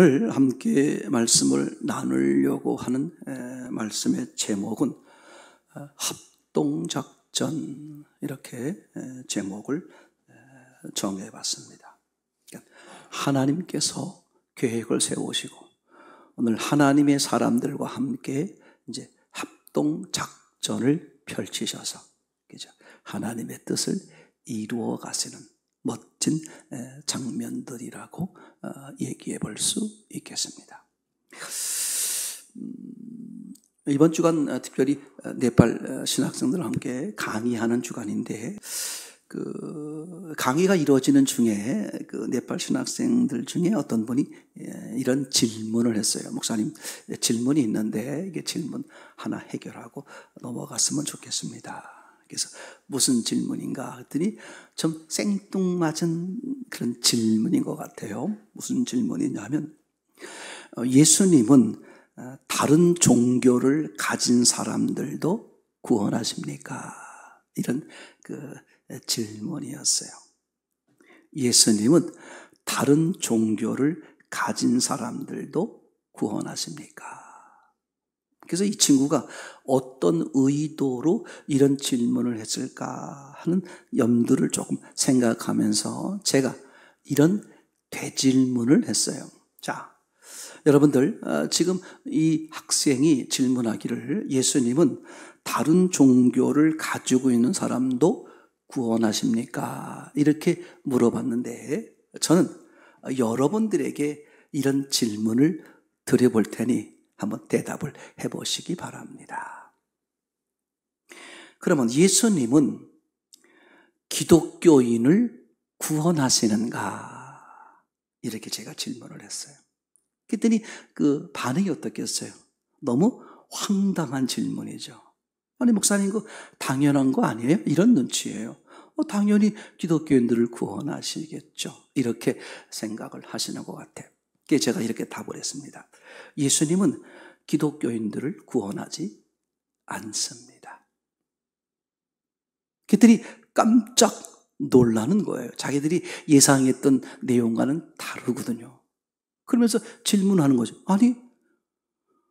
오늘 함께 말씀을 나누려고 하는 말씀의 제목은 합동작전, 이렇게 제목을 정해봤습니다. 하나님께서 계획을 세우시고 오늘 하나님의 사람들과 함께 이제 합동작전을 펼치셔서, 그죠? 하나님의 뜻을 이루어 가시는 멋진 장면들이라고 얘기해 볼 수 있겠습니다. 이번 주간 특별히 네팔 신학생들과 함께 강의하는 주간인데, 그 강의가 이루어지는 중에 그 네팔 신학생들 중에 어떤 분이 이런 질문을 했어요. 목사님, 질문이 있는데 이게 질문 하나 해결하고 넘어갔으면 좋겠습니다. 그래서 무슨 질문인가 했더니 좀 생뚱맞은 그런 질문인 것 같아요. 무슨 질문이냐면, 예수님은 다른 종교를 가진 사람들도 구원하십니까? 이런 그 질문이었어요. 예수님은 다른 종교를 가진 사람들도 구원하십니까? 그래서 이 친구가 어떤 의도로 이런 질문을 했을까 하는 염두를 조금 생각하면서 제가 이런 되질문을 했어요. 자, 여러분들, 지금 이 학생이 질문하기를 예수님은 다른 종교를 가지고 있는 사람도 구원하십니까? 이렇게 물어봤는데, 저는 여러분들에게 이런 질문을 드려볼 테니 한번 대답을 해보시기 바랍니다. 그러면 예수님은 기독교인을 구원하시는가? 이렇게 제가 질문을 했어요. 그랬더니 그 반응이 어떻겠어요? 너무 황당한 질문이죠. 아니, 목사님, 그 당연한 거 아니에요? 이런 눈치예요. 당연히 기독교인들을 구원하시겠죠. 이렇게 생각을 하시는 것 같아요. 그래서 제가 이렇게 답을 했습니다. 예수님은 기독교인들을 구원하지 않습니다. 그들이 깜짝 놀라는 거예요. 자기들이 예상했던 내용과는 다르거든요. 그러면서 질문하는 거죠. 아니,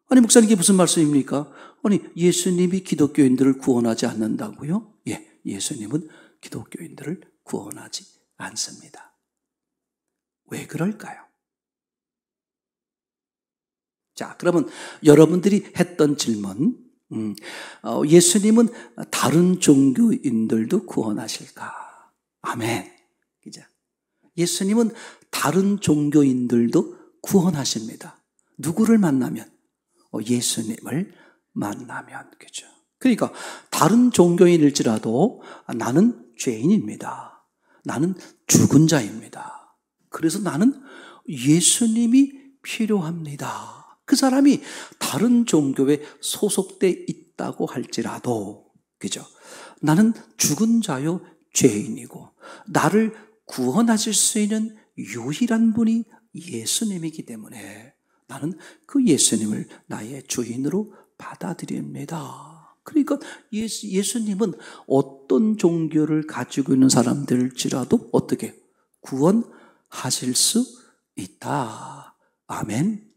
목사님, 이게 무슨 말씀입니까? 아니, 예수님이 기독교인들을 구원하지 않는다고요? 예, 예수님은 기독교인들을 구원하지 않습니다. 왜 그럴까요? 자, 그러면 여러분들이 했던 질문, 예수님은 다른 종교인들도 구원하실까? 아멘. 그죠? 예수님은 다른 종교인들도 구원하십니다. 누구를 만나면? 예수님을 만나면. 그죠? 그러니까 다른 종교인일지라도 나는 죄인입니다. 나는 죽은 자입니다. 그래서 나는 예수님이 필요합니다. 그 사람이 다른 종교에 소속돼 있다고 할지라도, 그죠? 나는 죽은 자요 죄인이고 나를 구원하실 수 있는 유일한 분이 예수님이기 때문에 나는 그 예수님을 나의 주인으로 받아들입니다. 그러니까 예수님은 어떤 종교를 가지고 있는 사람들일지라도 어떻게 구원하실 수 있다. 아멘.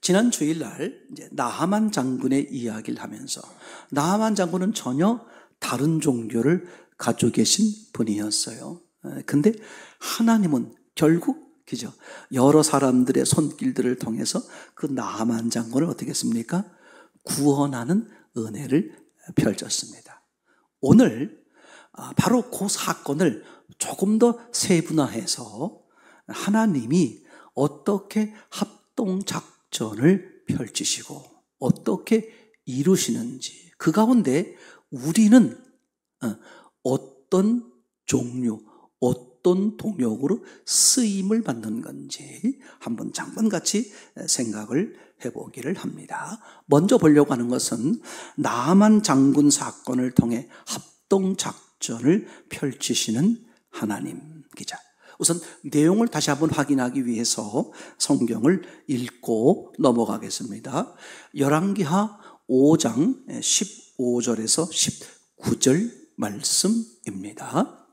지난 주일날 이제 나하만 장군의 이야기를 하면서, 나하만 장군은 전혀 다른 종교를 가지고 계신 분이었어요. 근데 하나님은 결국, 그죠? 여러 사람들의 손길들을 통해서 그 나하만 장군을 어떻게 했습니까? 구원하는 은혜를 펼쳤습니다. 오늘 바로 그 사건을 조금 더 세분화해서 하나님이 어떻게 합동작전을 펼치시고 어떻게 이루시는지, 그 가운데 우리는 어떤 종류, 어떤 동역으로 쓰임을 받는 건지 한번 잠깐 같이 생각을 해보기를 합니다. 먼저 보려고 하는 것은 나하만 장군 사건을 통해 합동작전을 펼치시는 하나님. 기자. 우선 내용을 다시 한번 확인하기 위해서 성경을 읽고 넘어가겠습니다. 열왕기하 5장 15절에서 19절 말씀입니다.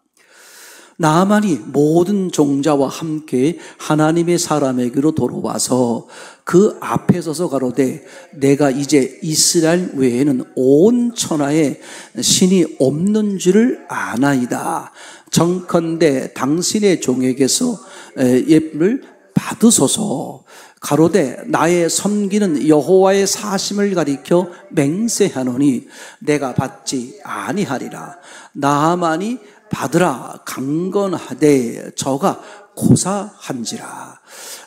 나아만이 모든 종자와 함께 하나님의 사람에게로 돌아와서 그 앞에 서서 가로되 내가 이제 이스라엘 외에는 온 천하에 신이 없는 줄을 아나이다. 정컨대 당신의 종에게서 예를 받으소서. 가로되 나의 섬기는 여호와의 사심을 가리켜 맹세하노니 내가 받지 아니하리라. 나아만이 받으라 강건하되 저가 고사한지라.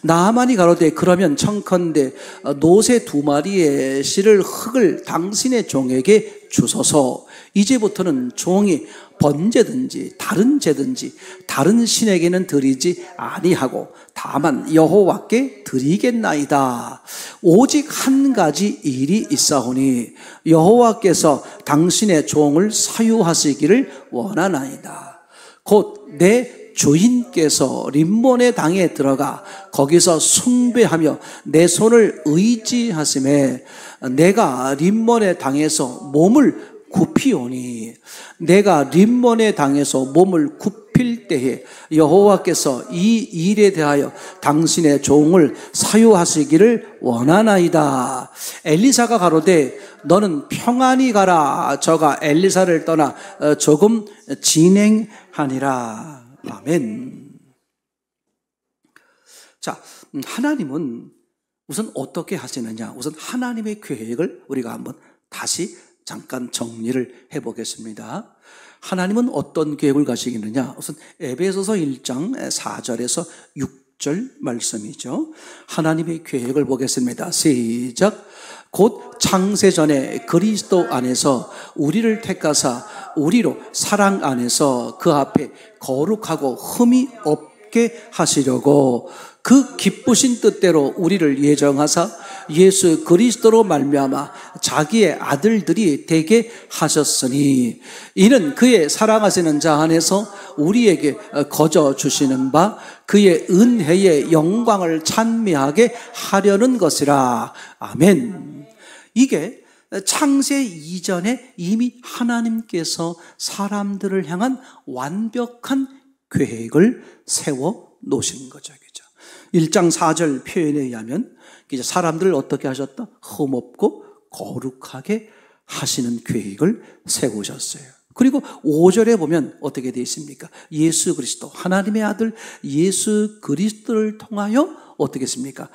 나아만이 가로되 그러면 청컨대 노새 2마리의 실을 흙을 당신의 종에게 주소서. 이제부터는 종이 번제든지 다른 제든지 다른 신에게는 드리지 아니하고 다만 여호와께 드리겠나이다. 오직 한 가지 일이 있사오니 여호와께서 당신의 종을 사유하시기를 원하나이다. 곧 내 주인께서 림몬의 당에 들어가 거기서 숭배하며 내 손을 의지하심에 내가 림몬의 당에서 몸을 굽히오니 내가 림몬의 당에서 몸을 굽힐 때에 여호와께서 이 일에 대하여 당신의 종을 사유하시기를 원하나이다. 엘리사가 가로되 너는 평안히 가라. 저가 엘리사를 떠나 조금 진행하니라. 아멘. 자, 하나님은 우선 어떻게 하시느냐? 우선 하나님의 계획을 우리가 한번 다시 잠깐 정리를 해보겠습니다. 하나님은 어떤 계획을 가시겠느냐? 우선 에베소서 1장 4절에서 6절 말씀이죠. 하나님의 계획을 보겠습니다. 시작. 곧 창세전에 그리스도 안에서 우리를 택하사 우리로 사랑 안에서 그 앞에 거룩하고 흠이 없게 하시려고 그 기쁘신 뜻대로 우리를 예정하사 예수 그리스도로 말미암아 자기의 아들들이 되게 하셨으니 이는 그의 사랑하시는 자 안에서 우리에게 거저 주시는 바 그의 은혜의 영광을 찬미하게 하려는 것이라. 아멘. 이게 창세 이전에 이미 하나님께서 사람들을 향한 완벽한 계획을 세워 놓으신 거죠. 1장 4절 표현에 의하면 사람들을 어떻게 하셨다? 흠없고 거룩하게 하시는 계획을 세우셨어요. 그리고 5절에 보면 어떻게 되어 있습니까? 예수 그리스도, 하나님의 아들 예수 그리스도를 통하여 어떻게 했습니까?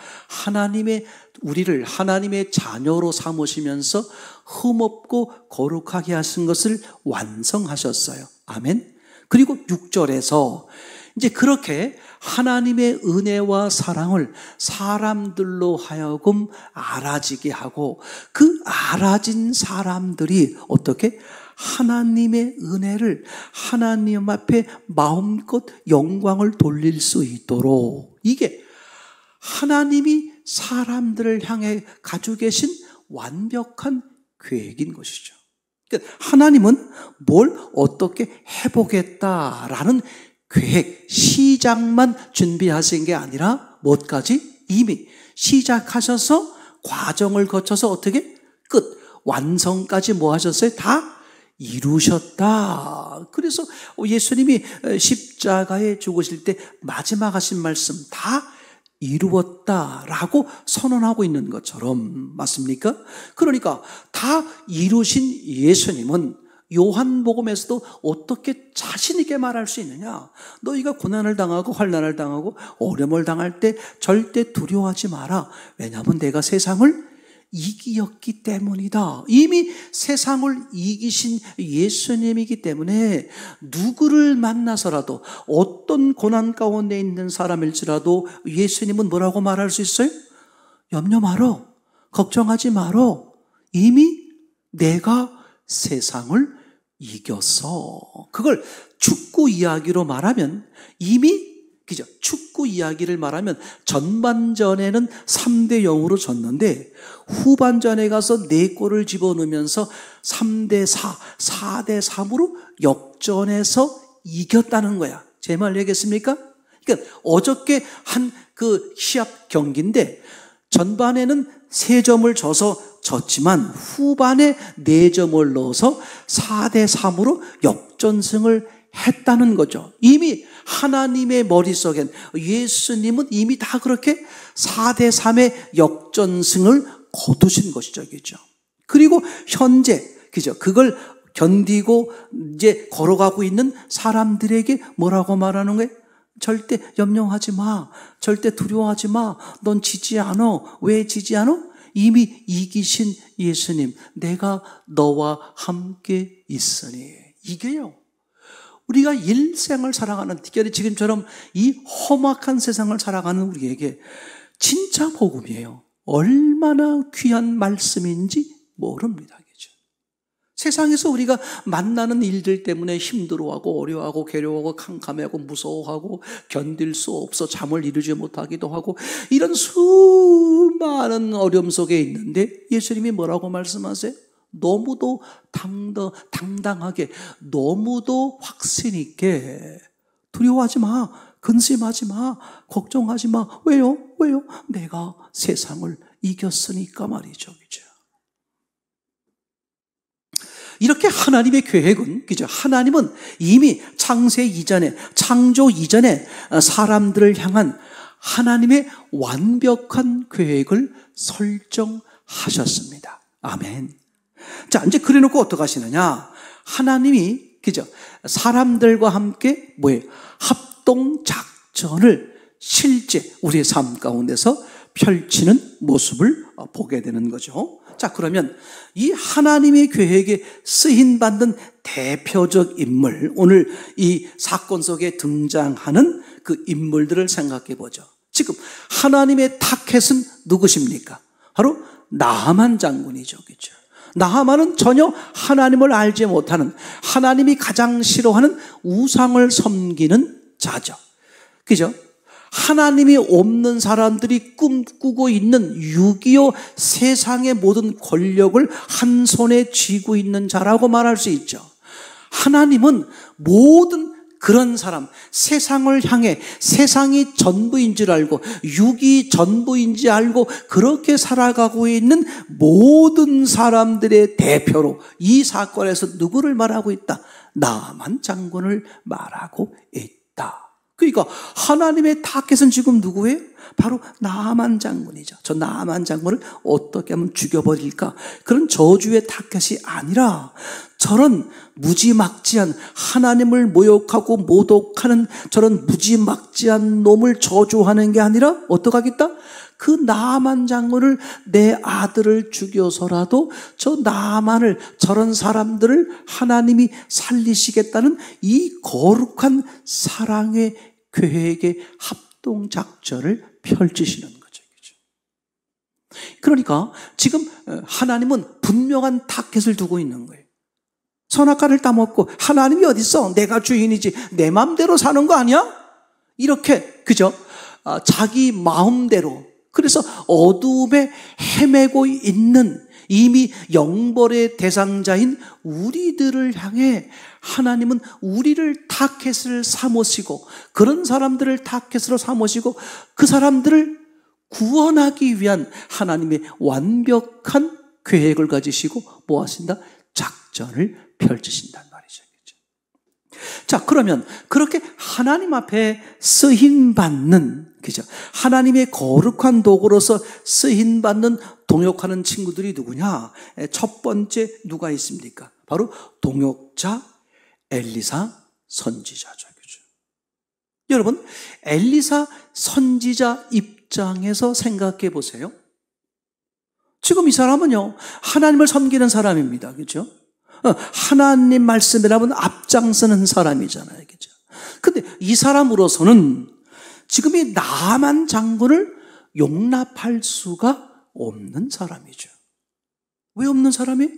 우리를 하나님의 자녀로 삼으시면서 흠없고 거룩하게 하신 것을 완성하셨어요. 아멘. 그리고 6절에서 이제 그렇게 하나님의 은혜와 사랑을 사람들로 하여금 알아지게 하고 그 알아진 사람들이 어떻게 하나님의 은혜를 하나님 앞에 마음껏 영광을 돌릴 수 있도록 이게 하나님이 사람들을 향해 가지고 계신 완벽한 계획인 것이죠. 그러니까 하나님은 뭘 어떻게 해보겠다라는 계획, 시작만 준비하신 게 아니라 뭐까지 이미 시작하셔서 과정을 거쳐서 어떻게 끝, 완성까지 뭐 하셨어요? 다 이루셨다. 그래서 예수님이 십자가에 죽으실 때 마지막 하신 말씀 다 이루었다라고 선언하고 있는 것처럼 맞습니까? 그러니까 다 이루신 예수님은 요한복음에서도 어떻게 자신 있게 말할 수 있느냐? 너희가 고난을 당하고 환난을 당하고 어려움을 당할 때 절대 두려워하지 마라. 왜냐하면 내가 세상을 이기었기 때문이다. 이미 세상을 이기신 예수님이기 때문에 누구를 만나서라도 어떤 고난 가운데 있는 사람일지라도 예수님은 뭐라고 말할 수 있어요? 염려 마라. 걱정하지 마라. 이미 내가 세상을 이겼어. 그걸 축구 이야기로 말하면 이미 그죠? 축구 이야기를 말하면 전반전에는 3대0으로 졌는데 후반전에 가서 4골을 집어넣으면서 3대4, 4대3으로 역전해서 이겼다는 거야. 제 말 되겠습니까? 그러니까 어저께 한 그 시합 경기인데 전반에는 3점을 져서 졌지만 후반에 4점을 넣어서 4대3으로 역전승을 했다는 거죠. 이미 하나님의 머릿속엔 예수님은 이미 다 그렇게 4대3의 역전승을 거두신 것이죠. 그죠? 그리고 현재, 그죠? 그걸 견디고 이제 걸어가고 있는 사람들에게 뭐라고 말하는 거예요? 절대 염려하지 마. 절대 두려워하지 마. 넌 지지 않아. 왜 지지 않아? 이미 이기신 예수님, 내가 너와 함께 있으니. 이게요. 우리가 일생을 살아가는, 특별히 지금처럼 이 험악한 세상을 살아가는 우리에게 진짜 복음이에요. 얼마나 귀한 말씀인지 모릅니다. 그죠? 세상에서 우리가 만나는 일들 때문에 힘들어하고 어려워하고 괴로워하고 캄캄해하고 무서워하고 견딜 수 없어 잠을 이루지 못하기도 하고 이런 수많은 어려움 속에 있는데 예수님이 뭐라고 말씀하세요? 너무도 당당하게, 너무도 확신 있게 두려워하지 마, 근심하지 마, 걱정하지 마. 왜요? 내가 세상을 이겼으니까 말이죠. 그죠? 이렇게 하나님의 계획은, 그죠? 하나님은 이미 창세 이전에, 창조 이전에 사람들을 향한 하나님의 완벽한 계획을 설정하셨습니다. 아멘. 자, 이제 그래 놓고 어떻게 하시느냐? 하나님이, 그죠? 사람들과 함께 뭐예요? 합동 작전을 실제 우리의 삶 가운데서 펼치는 모습을 보게 되는 거죠. 자, 그러면 이 하나님의 계획에 쓰임받는 대표적 인물, 오늘 이 사건 속에 등장하는 그 인물들을 생각해 보죠. 지금 하나님의 타켓은 누구십니까? 바로 나하만 장군이죠. 그렇죠? 나하만은 전혀 하나님을 알지 못하는, 하나님이 가장 싫어하는 우상을 섬기는 자죠. 그죠? 하나님이 없는 사람들이 꿈꾸고 있는 6.25 세상의 모든 권력을 한 손에 쥐고 있는 자라고 말할 수 있죠. 하나님은 모든 그런 사람, 세상을 향해 세상이 전부인 줄 알고 육이 전부인지 알고 그렇게 살아가고 있는 모든 사람들의 대표로 이 사건에서 누구를 말하고 있다? 나만 장군을 말하고 있다. 그러니까 하나님의 타겟은 지금 누구예요? 바로 나만 장군이죠. 저 나만 장군을 어떻게 하면 죽여버릴까? 그런 저주의 타겟이 아니라 저런 무지막지한, 하나님을 모욕하고 모독하는 저런 무지막지한 놈을 저주하는 게 아니라 어떻게 하겠다? 그 나만 장군을, 내 아들을 죽여서라도 저 나만을, 저런 사람들을 하나님이 살리시겠다는 이 거룩한 사랑의 계획의 합동작전을 펼치시는 거죠. 그러니까 지금 하나님은 분명한 타겟을 두고 있는 거예요. 선악과를 따먹고 하나님이 어디 있어? 내가 주인이지. 내 마음대로 사는 거 아니야? 이렇게, 그죠? 자기 마음대로. 그래서 어두움에 헤매고 있는 이미 영벌의 대상자인 우리들을 향해 하나님은 우리를 타겟을 삼으시고, 그런 사람들을 타겟으로 삼으시고 그 사람들을 구원하기 위한 하나님의 완벽한 계획을 가지시고 뭐 하신다? 작전을 펼치신단 말이죠. 자, 그러면 그렇게 하나님 앞에 쓰임받는, 그죠? 하나님의 거룩한 도구로서 쓰임받는 동역하는 친구들이 누구냐? 첫 번째 누가 있습니까? 바로 동역자 엘리사 선지자죠. 그죠? 여러분, 엘리사 선지자 입장에서 생각해 보세요. 지금 이 사람은요, 하나님을 섬기는 사람입니다. 그죠? 하나님 말씀이라면 앞장서는 사람이잖아요. 그죠? 근데 이 사람으로서는 지금 이 나만 장군을 용납할 수가 없는 사람이죠. 왜 없는 사람이?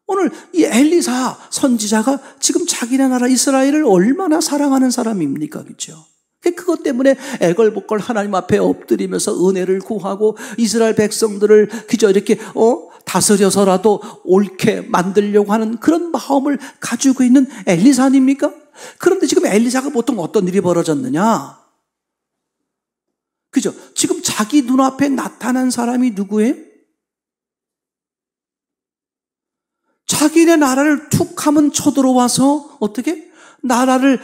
오늘 이 엘리사 선지자가 지금 자기네 나라 이스라엘을 얼마나 사랑하는 사람입니까? 그죠? 그것 때문에 애걸복걸 하나님 앞에 엎드리면서 은혜를 구하고 이스라엘 백성들을 그저 이렇게 다스려서라도 옳게 만들려고 하는 그런 마음을 가지고 있는 엘리사 아닙니까? 그런데 지금 엘리사가 보통 어떤 일이 벌어졌느냐? 그죠? 지금 자기 눈앞에 나타난 사람이 누구예요? 자기네 나라를 툭 하면 쳐들어와서 어떻게? 나라를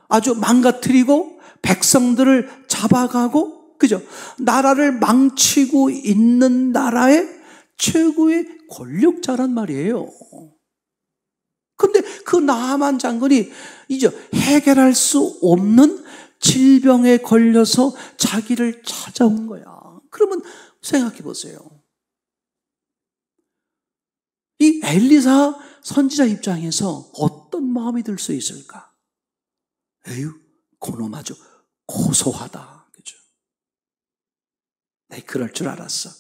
아주 망가뜨리고 백성들을 잡아가고, 그죠? 나라를 망치고 있는 나라의 최고의 권력자란 말이에요. 근데 그 나아만 장군이 이제 해결할 수 없는 질병에 걸려서 자기를 찾아온 거야. 그러면 생각해 보세요. 이 엘리사 선지자 입장에서 어떤 마음이 들 수 있을까? 에휴, 그놈 아주 고소하다. 그죠? 내 그럴 줄 알았어.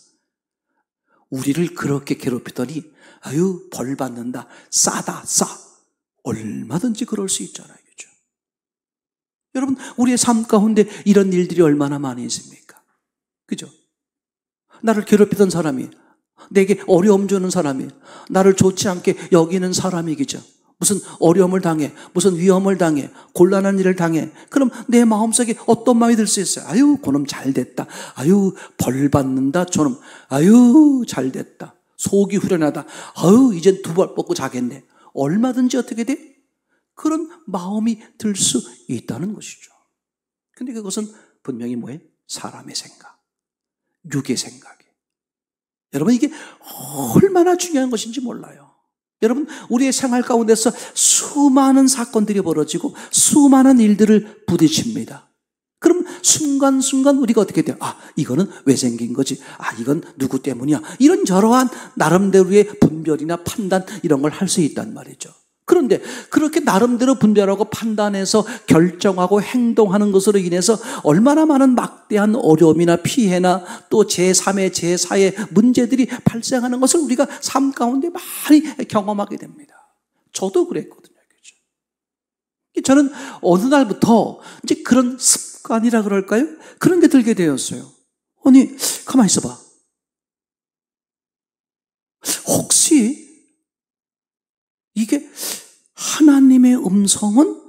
우리를 그렇게 괴롭히더니 아유, 벌 받는다. 싸다, 싸. 얼마든지 그럴 수 있잖아요. 그죠? 여러분, 우리의 삶 가운데 이런 일들이 얼마나 많이 있습니까? 그죠? 나를 괴롭히던 사람이, 내게 어려움 주는 사람이, 나를 좋지 않게 여기는 사람이, 그죠? 무슨 어려움을 당해, 무슨 위험을 당해, 곤란한 일을 당해. 그럼 내 마음속에 어떤 마음이 들 수 있어요? 아유, 그놈 잘 됐다. 아유, 벌 받는다. 저놈, 아유, 잘 됐다. 속이 후련하다. 아유, 이젠 두 발 뻗고 자겠네. 얼마든지 어떻게 돼? 그런 마음이 들 수 있다는 것이죠. 근데 그것은 분명히 뭐예요? 사람의 생각, 육의 생각이에요. 여러분, 이게 얼마나 중요한 것인지 몰라요. 여러분, 우리의 생활 가운데서 수많은 사건들이 벌어지고 수많은 일들을 부딪힙니다. 그럼 순간순간 우리가 어떻게 돼요? 아, 이거는 왜 생긴 거지? 아, 이건 누구 때문이야? 이런 저러한 나름대로의 분별이나 판단 이런 걸 할 수 있단 말이죠. 그런데 그렇게 나름대로 분별하고 판단해서 결정하고 행동하는 것으로 인해서 얼마나 많은 막대한 어려움이나 피해나 또 제3의 제4의 문제들이 발생하는 것을 우리가 삶 가운데 많이 경험하게 됩니다. 저도 그랬거든요. 그렇죠? 저는 어느 날부터 이제 그런 습관이라 그럴까요? 그런 게 들게 되었어요. 아니, 가만히 있어봐. 혹시 이게 하나님의 음성은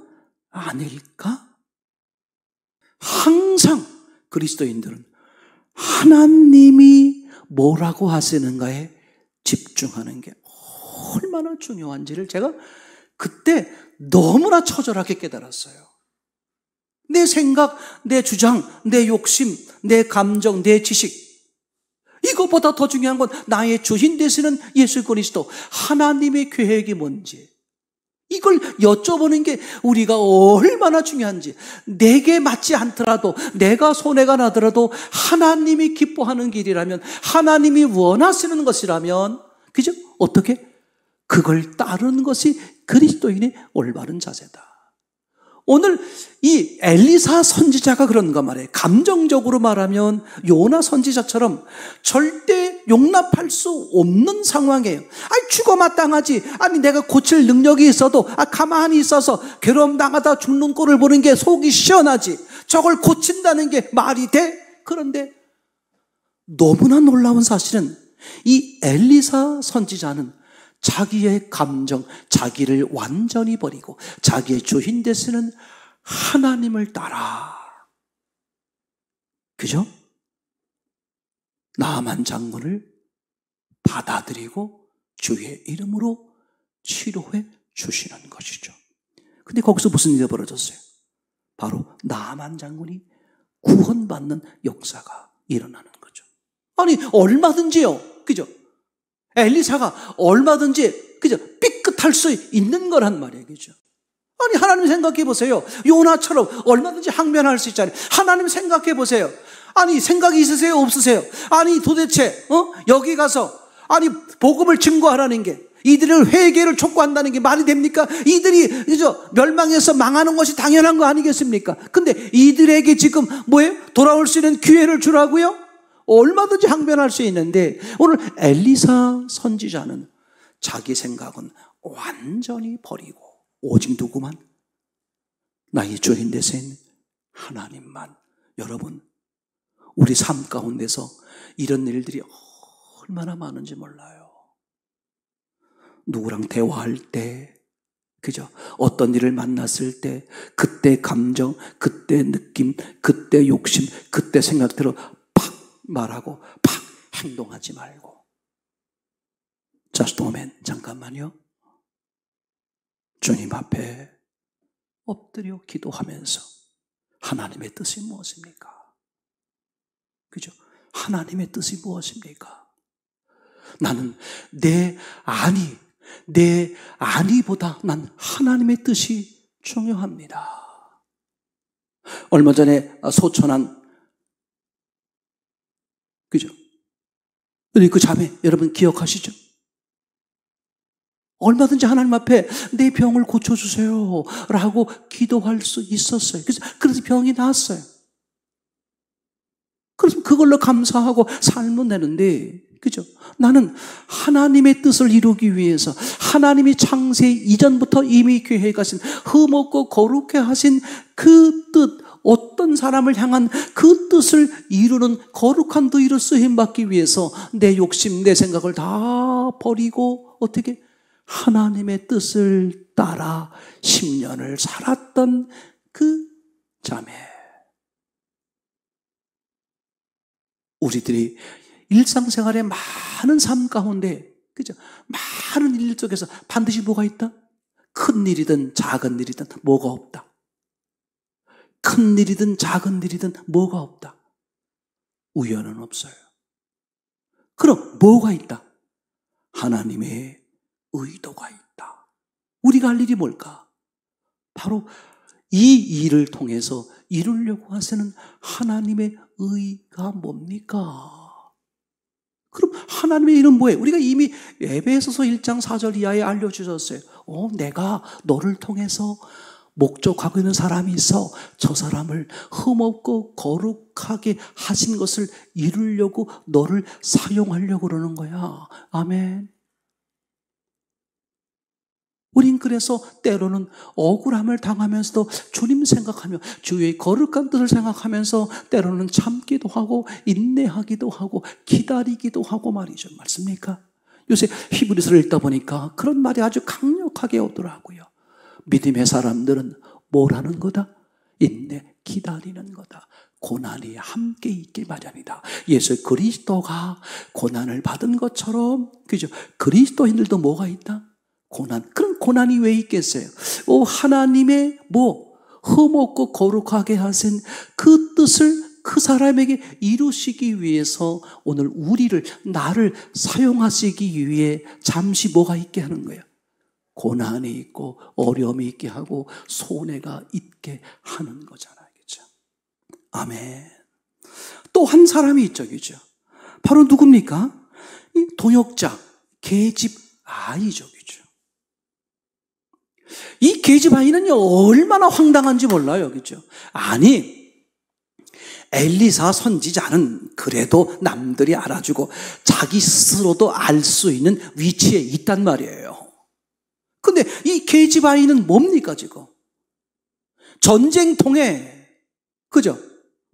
아닐까? 항상 그리스도인들은 하나님이 뭐라고 하시는가에 집중하는 게 얼마나 중요한지를 제가 그때 너무나 처절하게 깨달았어요. 내 생각, 내 주장, 내 욕심, 내 감정, 내 지식, 이것보다 더 중요한 건 나의 주인 되시는 예수 그리스도, 하나님의 계획이 뭔지, 이걸 여쭤보는 게 우리가 얼마나 중요한지, 내게 맞지 않더라도, 내가 손해가 나더라도 하나님이 기뻐하는 길이라면, 하나님이 원하시는 것이라면, 그죠? 어떻게? 그걸 따르는 것이 그리스도인의 올바른 자세다. 오늘 이 엘리사 선지자가 그런가 말이에요. 감정적으로 말하면 요나 선지자처럼 절대 용납할 수 없는 상황이에요. 아니, 죽어 마땅하지. 아니, 내가 고칠 능력이 있어도 가만히 있어서 괴로움 당하다 죽는 꼴을 보는 게 속이 시원하지. 저걸 고친다는 게 말이 돼? 그런데 너무나 놀라운 사실은 이 엘리사 선지자는 자기의 감정, 자기를 완전히 버리고 자기의 주인 되시는 하나님을 따라, 그죠? 나아만 장군을 받아들이고 주의 이름으로 치료해 주시는 것이죠. 근데 거기서 무슨 일이 벌어졌어요? 바로 나아만 장군이 구원받는 역사가 일어나는 거죠. 아니, 얼마든지요, 그죠? 엘리사가 얼마든지, 그죠? 삐끗할 수 있는 거란 말이에요. 그죠? 아니, 하나님 생각해 보세요. 요나처럼 얼마든지 항변할 수 있잖아요. 하나님 생각해 보세요. 아니, 생각이 있으세요? 없으세요? 아니, 도대체, 여기 가서, 아니, 복음을 증거하라는 게, 이들을 회개를 촉구한다는 게 말이 됩니까? 이들이, 그죠? 멸망해서 망하는 것이 당연한 거 아니겠습니까? 근데 이들에게 지금 뭐예요? 돌아올 수 있는 기회를 주라고요? 얼마든지 항변할 수 있는데, 오늘 엘리사 선지자는 자기 생각은 완전히 버리고 오직 누구만? 나의 주인 되신 하나님만. 여러분, 우리 삶 가운데서 이런 일들이 얼마나 많은지 몰라요. 누구랑 대화할 때, 그죠? 어떤 일을 만났을 때, 그때 감정, 그때 느낌, 그때 욕심, 그때 생각대로 말하고 팍 행동하지 말고. Just a moment, 잠깐만요. 주님 앞에 엎드려 기도하면서 하나님의 뜻이 무엇입니까? 그죠? 하나님의 뜻이 무엇입니까? 나는 내 아니보다 난 하나님의 뜻이 중요합니다. 얼마 전에 소천한, 그죠? 우리 그 자매, 여러분 기억하시죠? 얼마든지 하나님 앞에 내 병을 고쳐주세요 라고 기도할 수 있었어요. 그래서 병이 나았어요. 그래서 그걸로 감사하고 살면 되는데, 그죠? 나는 하나님의 뜻을 이루기 위해서 하나님이 창세 이전부터 이미 계획 하신 흠없고 거룩해 하신 그 뜻, 어떤 사람을 향한 그 뜻을 이루는 거룩한 도의로 쓰임받기 위해서 내 욕심, 내 생각을 다 버리고 어떻게 하나님의 뜻을 따라 10년을 살았던 그 자매. 우리들이 일상생활의 많은 삶 가운데, 그죠? 많은 일 속에서 반드시 뭐가 있다? 큰 일이든 작은 일이든 뭐가 없다. 큰 일이든 작은 일이든 뭐가 없다. 우연은 없어요. 그럼 뭐가 있다? 하나님의 의도가 있다. 우리가 할 일이 뭘까? 바로 이 일을 통해서 이루려고 하시는 하나님의 의가 뭡니까? 그럼 하나님의 일은 뭐예요? 우리가 이미 에베소서 1장 4절 이하에 알려주셨어요. 내가 너를 통해서 목적하고 있는 사람이 있어 저 사람을 흠없고 거룩하게 하신 것을 이루려고 너를 사용하려고 그러는 거야. 아멘. 우린 그래서 때로는 억울함을 당하면서도 주님 생각하며 주의 거룩한 뜻을 생각하면서 때로는 참기도 하고 인내하기도 하고 기다리기도 하고 말이죠. 맞습니까? 요새 히브리서를 읽다 보니까 그런 말이 아주 강력하게 오더라고요. 믿음의 사람들은 뭘 하는 거다? 인내, 기다리는 거다. 고난이 함께 있기 마련이다. 예수 그리스도가 고난을 받은 것처럼, 그죠? 그리스도인들도 뭐가 있다? 고난. 그럼 고난이 왜 있겠어요? 하나님의 흠없고 거룩하게 하신 그 뜻을 그 사람에게 이루시기 위해서 오늘 나를 사용하시기 위해 잠시 뭐가 있게 하는 거예요? 고난이 있고 어려움이 있게 하고 손해가 있게 하는 거잖아요. 그죠? 아멘. 또 한 사람이 있죠. 그죠? 바로 누굽니까? 이 동역자, 계집 아이죠. 그죠? 이 계집 아이는요, 얼마나 황당한지 몰라요. 그죠? 아니, 엘리사 선지자는 그래도 남들이 알아주고 자기 스스로도 알 수 있는 위치에 있단 말이에요. 근데 이 계집 아이는 뭡니까, 지금? 전쟁통에, 그죠?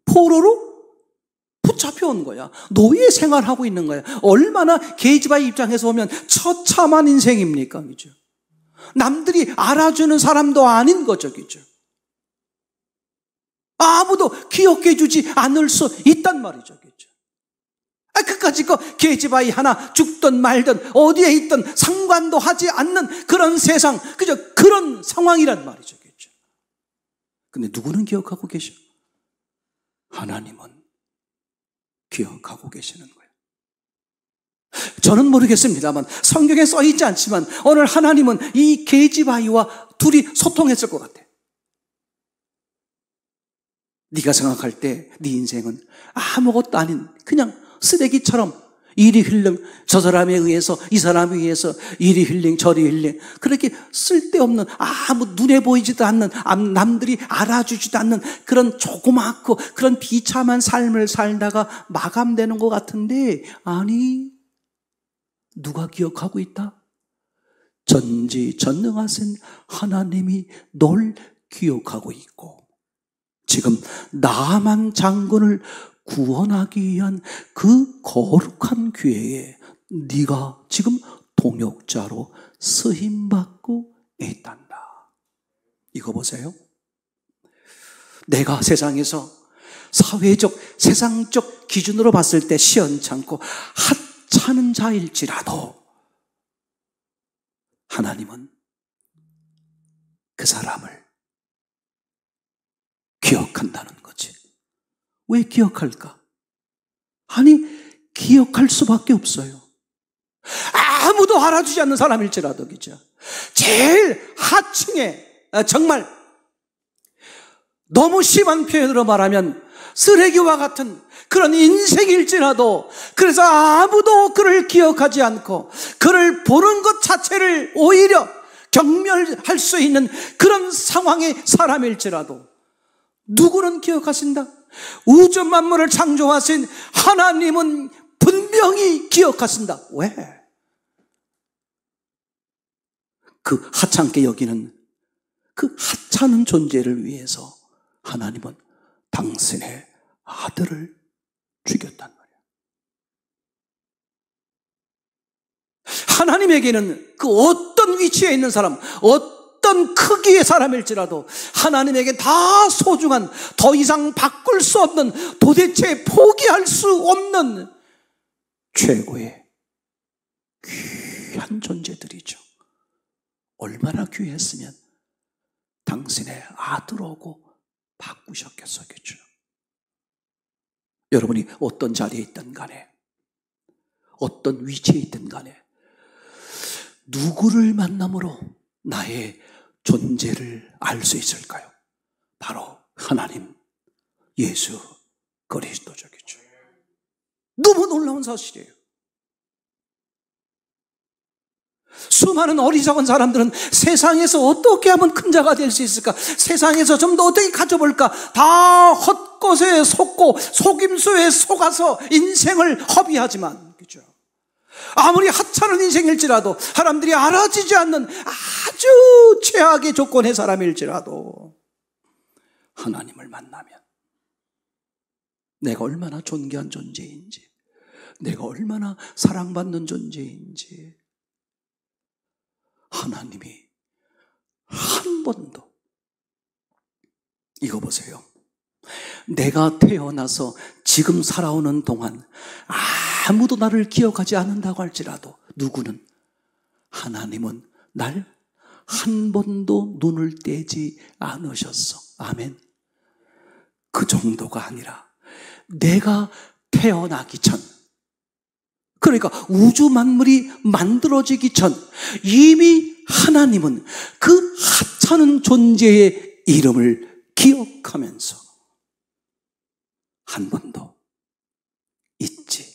포로로 붙잡혀온 거야. 노예 생활하고 있는 거야. 얼마나 계집 아이 입장에서 보면 처참한 인생입니까, 그죠? 남들이 알아주는 사람도 아닌 거죠, 그죠? 아무도 기억해 주지 않을 수 있단 말이죠, 그죠? 그까짓 거 계집 아이 하나 죽든 말든 어디에 있든 상관도 하지 않는 그런 세상, 그죠? 그런 상황이란 말이죠, 그죠? 근데 누구는 기억하고 계셔? 하나님은 기억하고 계시는 거예요. 저는 모르겠습니다만 성경에 써 있지 않지만 오늘 하나님은 이 계집 아이와 둘이 소통했을 것 같아. 네가 생각할 때 네 인생은 아무것도 아닌 그냥 쓰레기처럼 이리 힐링, 저 사람에 의해서 이 사람에 의해서 이리 힐링 저리 힐링, 그렇게 쓸데없는 아무 눈에 보이지도 않는, 남들이 알아주지도 않는 그런 조그맣고 그런 비참한 삶을 살다가 마감되는 것 같은데, 아니, 누가 기억하고 있다? 전지전능하신 하나님이 널 기억하고 있고 지금 나만 장군을 구원하기 위한 그 거룩한 기회에 네가 지금 동역자로 쓰임받고 있단다. 이거 보세요. 내가 세상에서 사회적, 세상적 기준으로 봤을 때 시원찮고 하찮은 자일지라도 하나님은 그 사람을 기억한다는 거지. 왜 기억할까? 아니, 기억할 수밖에 없어요. 아무도 알아주지 않는 사람일지라도, 그죠? 제일 하층에, 정말 너무 심한 표현으로 말하면 쓰레기와 같은 그런 인생일지라도, 그래서 아무도 그를 기억하지 않고 그를 보는 것 자체를 오히려 경멸할 수 있는 그런 상황의 사람일지라도 누구는 기억하신다? 우주 만물을 창조하신 하나님은 분명히 기억하신다. 왜? 그 하찮게 여기는 그 하찮은 존재를 위해서 하나님은 당신의 아들을 죽였단 말이야. 하나님에게는 그 어떤 위치에 있는 사람, 어떤 크기의 사람일지라도 하나님에게 다 소중한, 더 이상 바꿀 수 없는, 도대체 포기할 수 없는 최고의 귀한 존재들이죠. 얼마나 귀했으면 당신의 아들하고 바꾸셨겠어겠죠. 여러분이 어떤 자리에 있든 간에, 어떤 위치에 있든 간에 누구를 만남으로 나의 존재를 알 수 있을까요? 바로 하나님, 예수 그리스도적이죠. 너무 놀라운 사실이에요. 수많은 어리석은 사람들은 세상에서 어떻게 하면 큰 자가 될 수 있을까? 세상에서 좀 더 어떻게 가져볼까? 다 헛것에 속고 속임수에 속아서 인생을 허비하지만, 그죠? 아무리 하찮은 인생일지라도, 사람들이 알아지지 않는 아주 최악의 조건의 사람일지라도 하나님을 만나면 내가 얼마나 존귀한 존재인지, 내가 얼마나 사랑받는 존재인지 하나님이 한 번도, 이거 보세요. 내가 태어나서 지금 살아오는 동안 아무도 나를 기억하지 않는다고 할지라도 누구는, 하나님은 날 한 번도 눈을 떼지 않으셨어. 아멘. 그 정도가 아니라 내가 태어나기 전, 그러니까 우주 만물이 만들어지기 전 이미 하나님은 그 하찮은 존재의 이름을 기억하면서 한 번도 잊지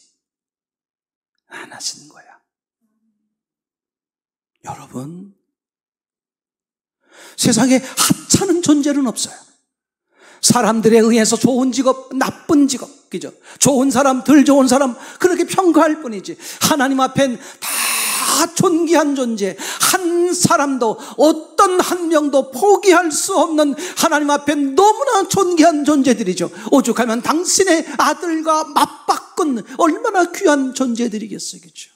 않으신 거야. 여러분, 세상에 하찮은 존재는 없어요. 사람들에 의해서 좋은 직업, 나쁜 직업, 그죠? 좋은 사람, 덜 좋은 사람, 그렇게 평가할 뿐이지 하나님 앞엔 다 존귀한 존재, 한 사람도, 어떤 한 명도 포기할 수 없는, 하나님 앞엔 너무나 존귀한 존재들이죠. 오죽하면 당신의 아들과 맞바꾼 얼마나 귀한 존재들이겠어요, 그죠?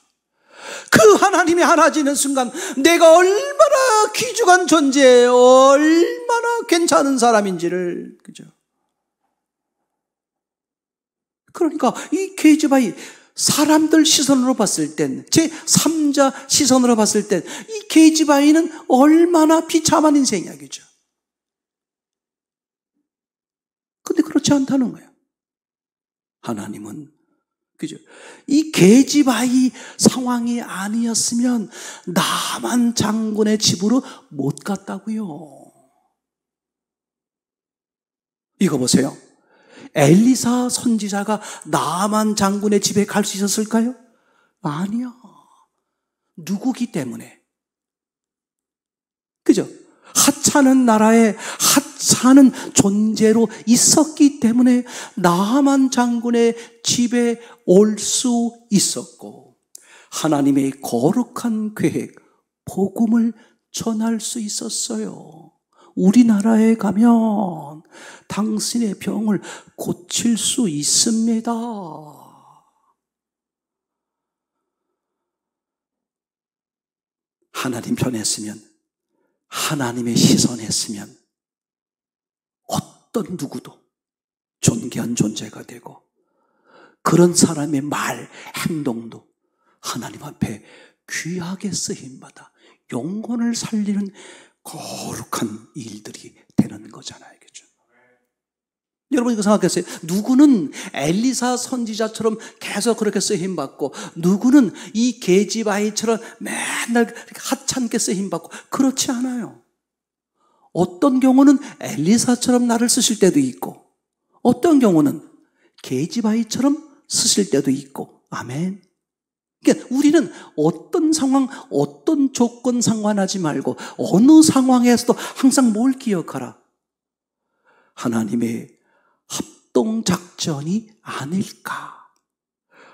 그 하나님이 하나지는 순간 내가 얼마나 귀중한 존재예요, 얼마나 괜찮은 사람인지를, 그죠? 그러니까 이 게이즈바이, 사람들 시선으로 봤을 땐, 제3자 시선으로 봤을 땐 이 게이즈바이는 얼마나 비참한 인생이야, 그죠? 근데 그렇지 않다는 거예요. 하나님은, 그죠? 이 게이즈바이 상황이 아니었으면 나만 장군의 집으로 못 갔다고요. 이거 보세요. 엘리사 선지자가 나만 장군의 집에 갈 수 있었을까요? 아니야. 누구기 때문에? 그죠? 하찮은 나라에 하찮은 존재로 있었기 때문에 나만 장군의 집에 올 수 있었고, 하나님의 거룩한 계획, 복음을 전할 수 있었어요. 우리나라에 가면 당신의 병을 고칠 수 있습니다. 하나님 편했으면, 하나님의 시선했으면 어떤 누구도 존귀한 존재가 되고, 그런 사람의 말, 행동도 하나님 앞에 귀하게 쓰임받아 영혼을 살리는 거룩한 일들이 되는 거잖아요, 그죠? 여러분 이거 생각했어요? 누구는 엘리사 선지자처럼 계속 그렇게 쓰임받고, 누구는 이 게지바이처럼 맨날 하찮게 쓰임받고, 그렇지 않아요. 어떤 경우는 엘리사처럼 나를 쓰실 때도 있고, 어떤 경우는 게지바이처럼 쓰실 때도 있고. 아멘. 그러니까 우리는 어떤 상황, 어떤 조건 상관하지 말고 어느 상황에서도 항상 뭘 기억하라? 하나님의 합동작전이 아닐까?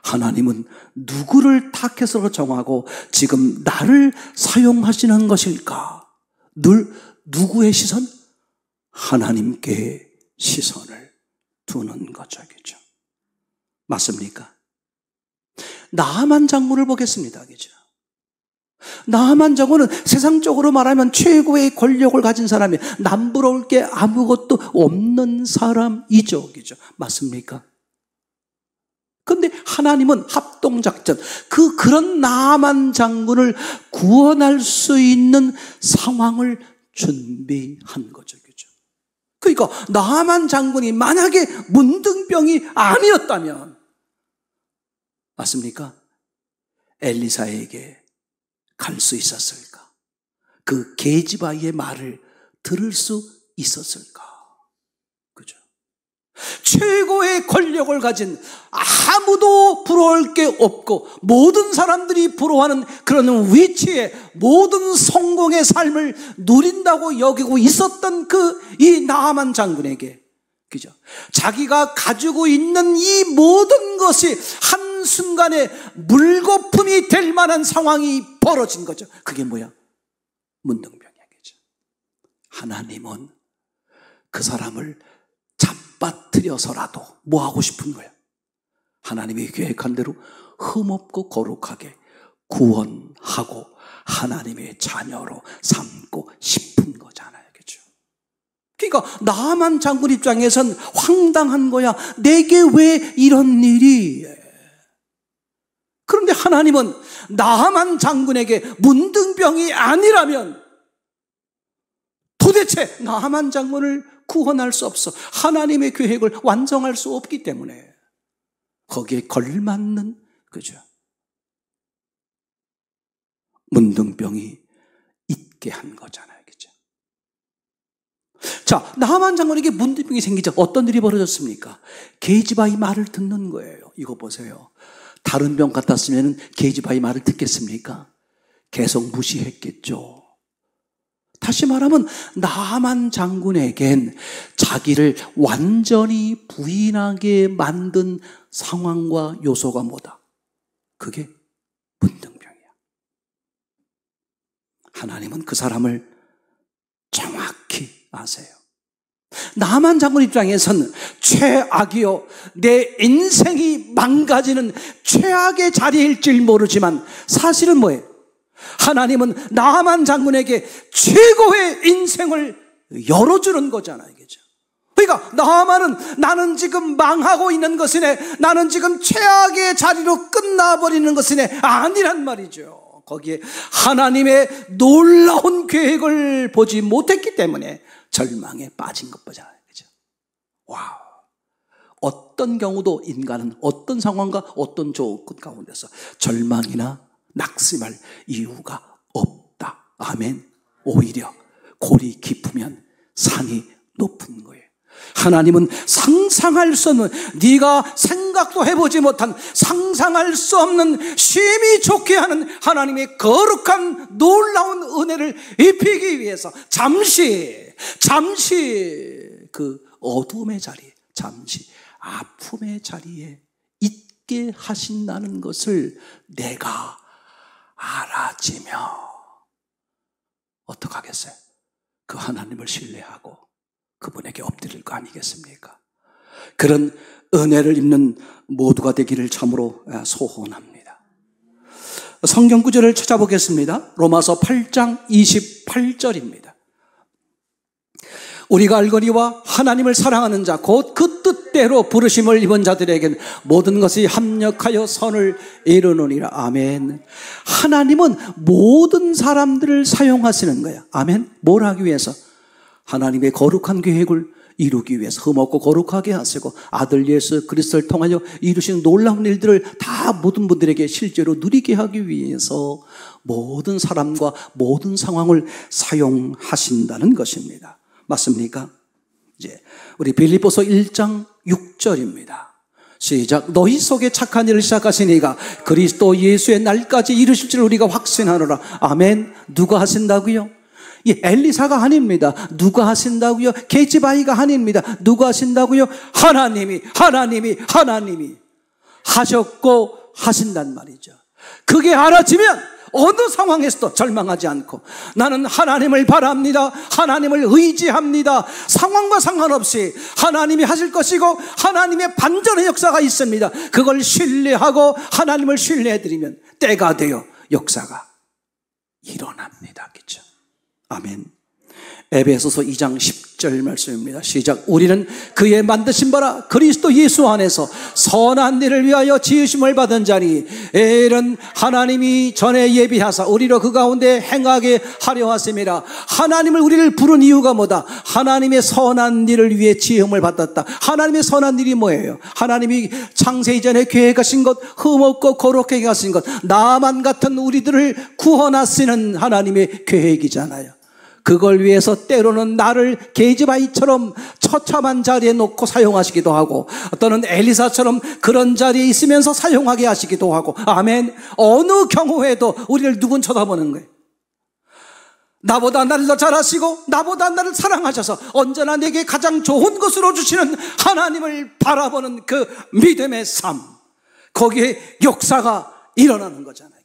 하나님은 누구를 타겟으로 정하고 지금 나를 사용하시는 것일까? 늘 누구의 시선? 하나님께 시선을 두는 거죠. 그죠? 맞습니까? 나하만 장군을 보겠습니다. 그죠? 나하만 장군은 세상적으로 말하면 최고의 권력을 가진 사람이, 남부러울 게 아무것도 없는 사람이죠. 그죠? 맞습니까? 그런데 하나님은 합동작전, 그런 나하만 장군을 구원할 수 있는 상황을 준비한 거죠. 그죠? 그러니까 나하만 장군이 만약에 문둥병이 아니었다면, 맞습니까? 엘리사에게 갈 수 있었을까? 그 게지바이의 말을 들을 수 있었을까? 그죠? 최고의 권력을 가진, 아무도 부러울 게 없고 모든 사람들이 부러워하는 그런 위치에 모든 성공의 삶을 누린다고 여기고 있었던 이 나하만 장군에게, 그죠? 자기가 가지고 있는 이 모든 것이 한순간에 물거품이 될 만한 상황이 벌어진 거죠. 그게 뭐야? 문둥병이야. 그죠? 하나님은 그 사람을 잡아뜨려서라도 뭐 하고 싶은 거야? 하나님이 계획한 대로 흠없고 거룩하게 구원하고 하나님의 자녀로 삼고 싶은 거잖아요. 그죠? 그러니까 나하만 장군 입장에선 황당한 거야. 내게 왜 이런 일이? 그런데 하나님은 나하만 장군에게 문둥병이 아니라면 도대체 나하만 장군을 구원할 수 없어. 하나님의 계획을 완성할 수 없기 때문에 거기에 걸맞는, 그죠? 문둥병이 있게 한 거잖아요. 그죠? 자, 나하만 장군에게 문둥병이 생기자 어떤 일이 벌어졌습니까? 게지바이 말을 듣는 거예요. 이거 보세요. 다른 병 같았으면 게지바이 말을 듣겠습니까? 계속 무시했겠죠. 다시 말하면 나하만 장군에겐 자기를 완전히 부인하게 만든 상황과 요소가 뭐다? 그게 문둥병이야. 하나님은 그 사람을 정확히 아세요. 나하만 장군 입장에서는 최악이요, 내 인생이 망가지는 최악의 자리일지 모르지만 사실은 뭐예요? 하나님은 나하만 장군에게 최고의 인생을 열어주는 거잖아요. 그죠? 그러니까 나하만은 나는 지금 망하고 있는 것이네, 나는 지금 최악의 자리로 끝나버리는 것이네 아니란 말이죠. 거기에 하나님의 놀라운 계획을 보지 못했기 때문에 절망에 빠진 것 보잖아요. 그죠? 와우. 어떤 경우도 인간은 어떤 상황과 어떤 조건 가운데서 절망이나 낙심할 이유가 없다. 아멘. 오히려 골이 깊으면 산이 높은 거예요. 하나님은 상상할 수 없는, 네가 생각도 해보지 못한, 상상할 수 없는 심히 좋게 하는 하나님의 거룩한 놀라운 은혜를 입히기 위해서 잠시 그 어둠의 자리에, 잠시 아픔의 자리에 있게 하신다는 것을 내가 알아지며 어떡하겠어요? 그 하나님을 신뢰하고 그분에게 엎드릴 거 아니겠습니까? 그런 은혜를 입는 모두가 되기를 참으로 소원합니다. 성경 구절을 찾아보겠습니다. 로마서 8장 28절입니다. 우리가 알거니와 하나님을 사랑하는 자 곧 그 뜻대로 부르심을 입은 자들에겐 모든 것이 합력하여 선을 이루느니라. 아멘. 하나님은 모든 사람들을 사용하시는 거야. 아멘. 뭘 하기 위해서? 하나님의 거룩한 계획을 이루기 위해서 흠없고 거룩하게 하시고 아들 예수 그리스도를 통하여 이루신 놀라운 일들을 다 모든 분들에게 실제로 누리게 하기 위해서 모든 사람과 모든 상황을 사용하신다는 것입니다. 맞습니까? 이제 우리 빌립보서 1장 6절입니다. 시작. 너희 속에 착한 일을 시작하시니가 그리스도 예수의 날까지 이루실 줄 우리가 확신하노라. 아멘. 누가 하신다고요? 엘리사가 아닙니다. 누가 하신다고요? 게지바이가 아닙니다. 누가 하신다고요? 하나님이 하셨고 하신단 말이죠. 그게 알아지면 어느 상황에서도 절망하지 않고 나는 하나님을 바랍니다. 하나님을 의지합니다. 상황과 상관없이 하나님이 하실 것이고 하나님의 반전의 역사가 있습니다. 그걸 신뢰하고 하나님을 신뢰해드리면 때가 되어 역사가 일어납니다. 그렇죠? 아멘. 에베소서 2장 10절 말씀입니다. 시작. 우리는 그의 만드신 바라 그리스도 예수 안에서 선한 일을 위하여 지으심을 받은 자니 이는 하나님이 전에 예비하사 우리로 그 가운데 행하게 하려 하심이라. 하나님을 우리를 부른 이유가 뭐다? 하나님의 선한 일을 위해 지음을 받았다. 하나님의 선한 일이 뭐예요? 하나님이 창세 이전에 계획하신 것, 흠없고 거룩하게 하신 것, 나만 같은 우리들을 구원하시는 하나님의 계획이잖아요. 그걸 위해서 때로는 나를 게지바이처럼 처참한 자리에 놓고 사용하시기도 하고 또는 엘리사처럼 그런 자리에 있으면서 사용하게 하시기도 하고 아멘. 어느 경우에도 우리를 누군 쳐다보는 거예요. 나보다 나를 더 잘하시고 나보다 나를 사랑하셔서 언제나 내게 가장 좋은 것으로 주시는 하나님을 바라보는 그 믿음의 삶, 거기에 역사가 일어나는 거잖아요.